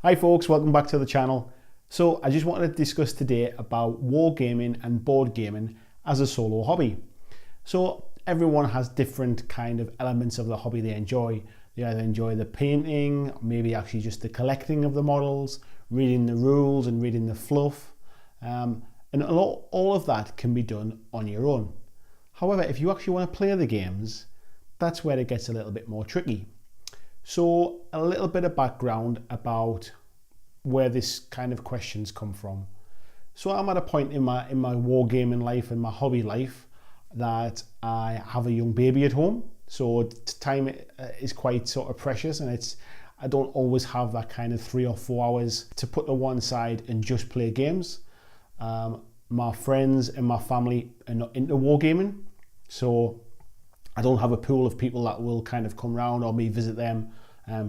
Hi folks, welcome back to the channel. So I just wanted to discuss today about wargaming and board gaming as a solo hobby. So everyone has different kind of elements of the hobby they enjoy. They either enjoy the painting, maybe actually just the collecting of the models, reading the rules and reading the fluff. And all of that can be done on your own. However, if you actually want to play the games, that's where it gets a little bit more tricky. So a little bit of background about where this kind of questions come from. So I'm at a point in my wargaming life and my hobby life that I have a young baby at home. So time is quite sort of precious, and I don't always have that kind of 3 or 4 hours to put to one side and just play games. My friends and my family are not into wargaming, so I don't have a pool of people that will kind of come round or me visit them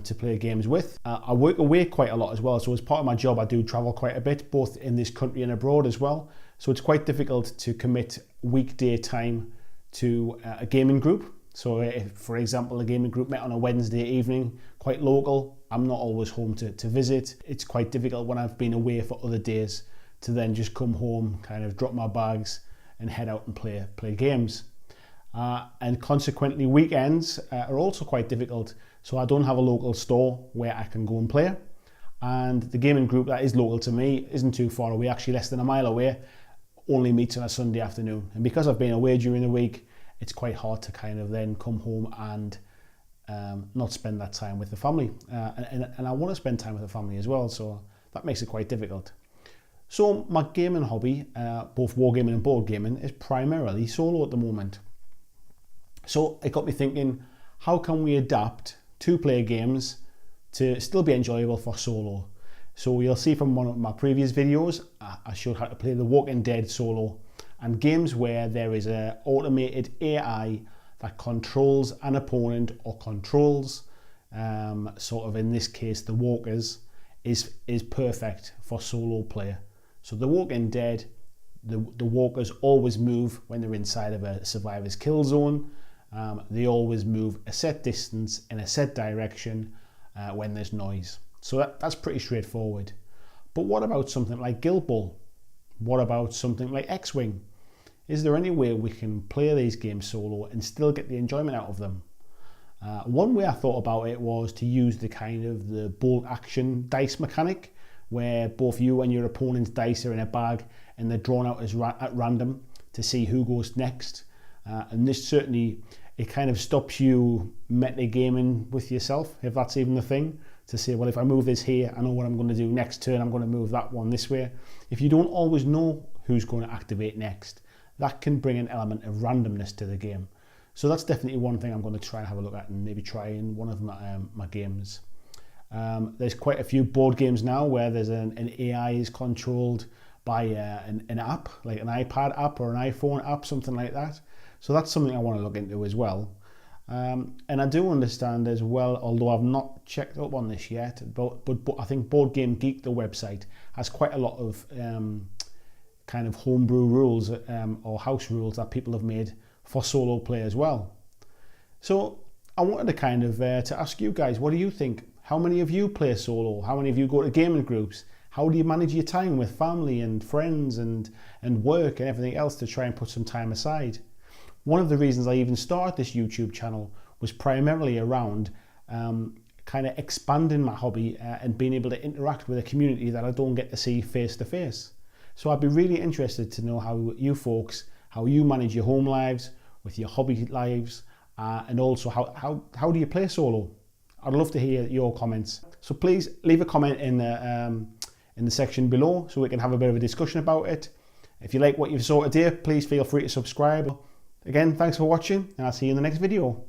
to play games with. I work away quite a lot as well, so as part of my job I do travel quite a bit, both in this country and abroad as well. So it's quite difficult to commit weekday time to a gaming group. So if, for example, a gaming group met on a Wednesday evening, quite local, I'm not always home to visit. It's quite difficult when I've been away for other days to then just come home, kind of drop my bags and head out and play games. And consequently weekends are also quite difficult, so I don't have a local store where I can go and play, and the gaming group that is local to me isn't too far away, actually less than a mile away, only meets on a Sunday afternoon. And because I've been away during the week, it's quite hard to kind of then come home and not spend that time with the family, and I want to spend time with the family as well, so that makes it quite difficult. So my gaming hobby, both wargaming and board gaming, is primarily solo at the moment. So it got me thinking, how can we adapt two-player games to still be enjoyable for solo? So you'll see from one of my previous videos, I showed how to play The Walking Dead solo, and games where there is an automated AI that controls an opponent or controls, sort of in this case, the walkers, is perfect for solo player. So The Walking Dead, the walkers always move when they're inside of a survivor's kill zone. They always move a set distance in a set direction when there's noise. So that's pretty straightforward. But what about something like Guild Ball? What about something like X-Wing? Is there any way we can play these games solo and still get the enjoyment out of them? One way I thought about it was to use the bolt action dice mechanic, where both you and your opponent's dice are in a bag and they're drawn out at random to see who goes next. And this certainly, it kind of stops you metagaming with yourself, if that's even the thing, to say, well, if I move this here, I know what I'm going to do next turn, I'm going to move that one this way. If you don't always know who's going to activate next, that can bring an element of randomness to the game. So that's definitely one thing I'm going to try and have a look at and maybe try in one of my games. There's quite a few board games now where there's an AI is controlled by an app, like an iPad app or an iPhone app, something like that. So that's something I want to look into as well. And I do understand as well, although I've not checked up on this yet, but I think Board Game Geek, the website, has quite a lot of kind of homebrew rules or house rules that people have made for solo play as well. So I wanted to kind of to ask you guys, what do you think? How many of you play solo? How many of you go to gaming groups? How do you manage your time with family and friends and work and everything else to try and put some time aside? One of the reasons I even started this YouTube channel was primarily around kind of expanding my hobby and being able to interact with a community that I don't get to see face to face. So I'd be really interested to know how you folks, how you manage your home lives with your hobby lives, and also how do you play solo? I'd love to hear your comments. So please leave a comment in the section below so we can have a bit of a discussion about it. If you like what you saw today, please feel free to subscribe. Again, thanks for watching, and I'll see you in the next video.